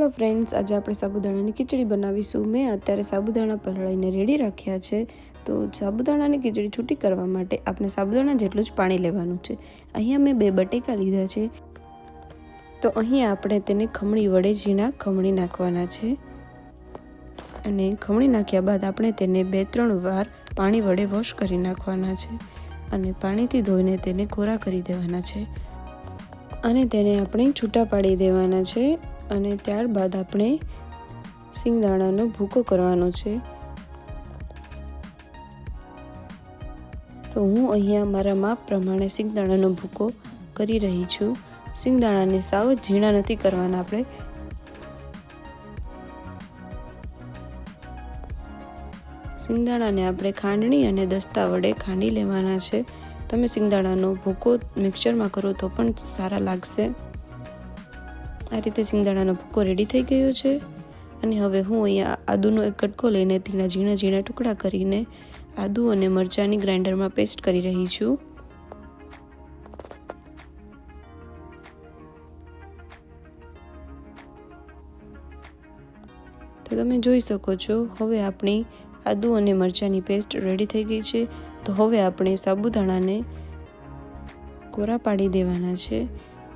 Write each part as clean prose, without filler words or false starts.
Hello friends, આજે આપણે સાબુદાણાની ખીચડી બનાવીશું। મેં અત્યારે સાબુદાણા પલાળીને રેડી રાખ્યા છે। તો સાબુદાણાની ખીચડી છૂટી કરવા માટે આપણે સાબુદાણા જેટલું જ પાણી લેવાનું છે। અહીંયા મેં 2 બટેકા લીધા છે। તો અહીંયા આપણે તેને ખમણી વડે ઝીણા ખમણી નાખવાના છે અને ખમણી નાખ્યા બાદ આપણે તેને 2-3 વાર પાણી વડે વોશ કરી નાખવાના છે અને પાણીથી ધોઈને તેને કોરા કરી દેવાના છે અને તેને આપણે છૂટા પાડી દેવાના છે। અને ત્યારબાદ આપણે સિંગદાણાનો ભૂકો કરવાનો છે। તો હું અહીંયા મારા માપ પ્રમાણે સિંગદાણાનો ભૂકો કરી રહી છું। સિંગદાણાને સાવ ઝીણા નથી કરવાના આપણે। સિંગદાણાને આપણે ખાંડણી અને દસ્તા વડે ખાંડી લેવાના છે। તમે સિંગદાણાનો ભૂકો મિક્સરમાં કરો તો પણ સારા લાગશે। આ રીતે સિંગદાણાનો ભૂકો રેડી થઈ ગયો છે અને હવે હું અહીંયા આદુનો એક કટકો લઈને તેના ઝીણા ઝીણા ટુકડા કરીને આદુ અને મરચાંની ગ્રાઇન્ડરમાં પેસ્ટ કરી રહી છું। તો તમે જોઈ શકો છો હવે આપણી આદુ અને મરચાંની પેસ્ટ રેડી થઈ ગઈ છે। તો હવે આપણે સાબુદાણાને કોરા પાડી દેવાના છે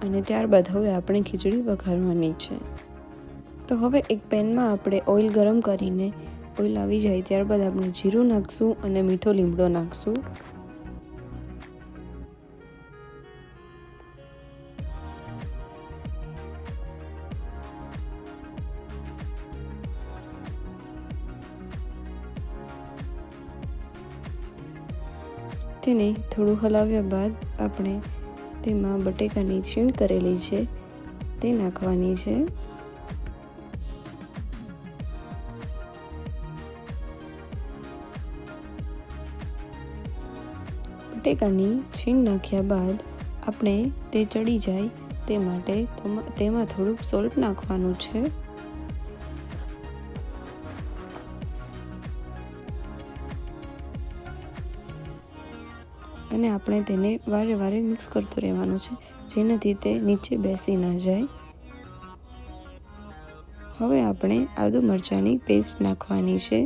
અને ત્યારબાદ હવે આપણે ખીચડી વઘારવાની છે। તો હવે એક પેનમાં આપણે ઓઇલ ગરમ કરીને ઓઇલ આવી જાય ત્યારબાદ આપણે જીરું નાખશું અને મીઠો લીમડો નાખશું। તેને થોડું હલાવ્યા બાદ આપણે તેમાં બટેકાની છીણ કરેલી છે તે નાખવાની છે। બટેકાની છીણ નાખ્યા બાદ આપણે તે ચડી જાય તે માટે તેમાં થોડુંક સોલ્ટ નાખવાનું છે અને આપણે તેને વારે વારે મિક્સ કરતું રહેવાનું છે જેનાથી તે નીચે બેસી ના જાય। હવે આપણે આદુ મરચાંની પેસ્ટ નાખવાની છે।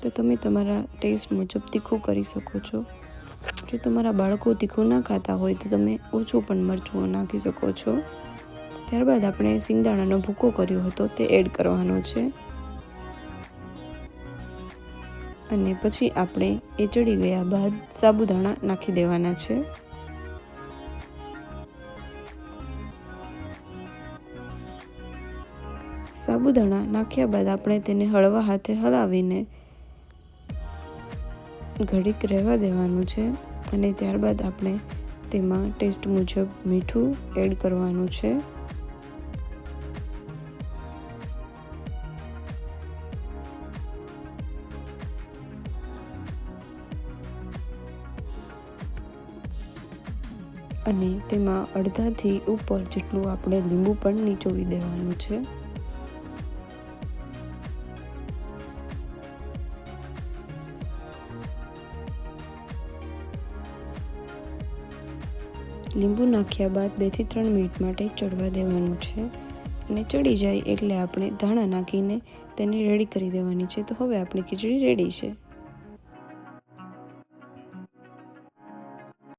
તો તમે તમારા ટેસ્ટ મુજબ તીખું કરી શકો છો। જો તમારા બાળકો તીખું ના ખાતા હોય તો તમે ઓછું પણ મરચું નાખી શકો છો। ત્યારબાદ આપણે સિંગદાણાનો ભૂકો કર્યો હતો તે એડ કરવાનો છે અને પછી આપણે એ ચડી ગયા બાદ સાબુદાણા નાખી દેવાના છે। સાબુદાણા નાખ્યા બાદ આપણે તેને હળવા હાથે હલાવીને ઘડીક રહેવા દેવાનું છે અને ત્યારબાદ આપણે તેમાં ટેસ્ટ મુજબ મીઠું એડ કરવાનું છે અને તેમાં અડધાથી ઉપર જેટલું આપણે લીંબુ પણ નીચોવી દેવાનું છે। લીંબુ નાખ્યા બાદ 2 થી 3 મિનિટ માટે ચડવા દેવાનું છે અને ચડી જાય એટલે આપણે ધાણા નાખીને તેને રેડી કરી દેવાની છે। તો હવે આપણી ખીચડી રેડી છે।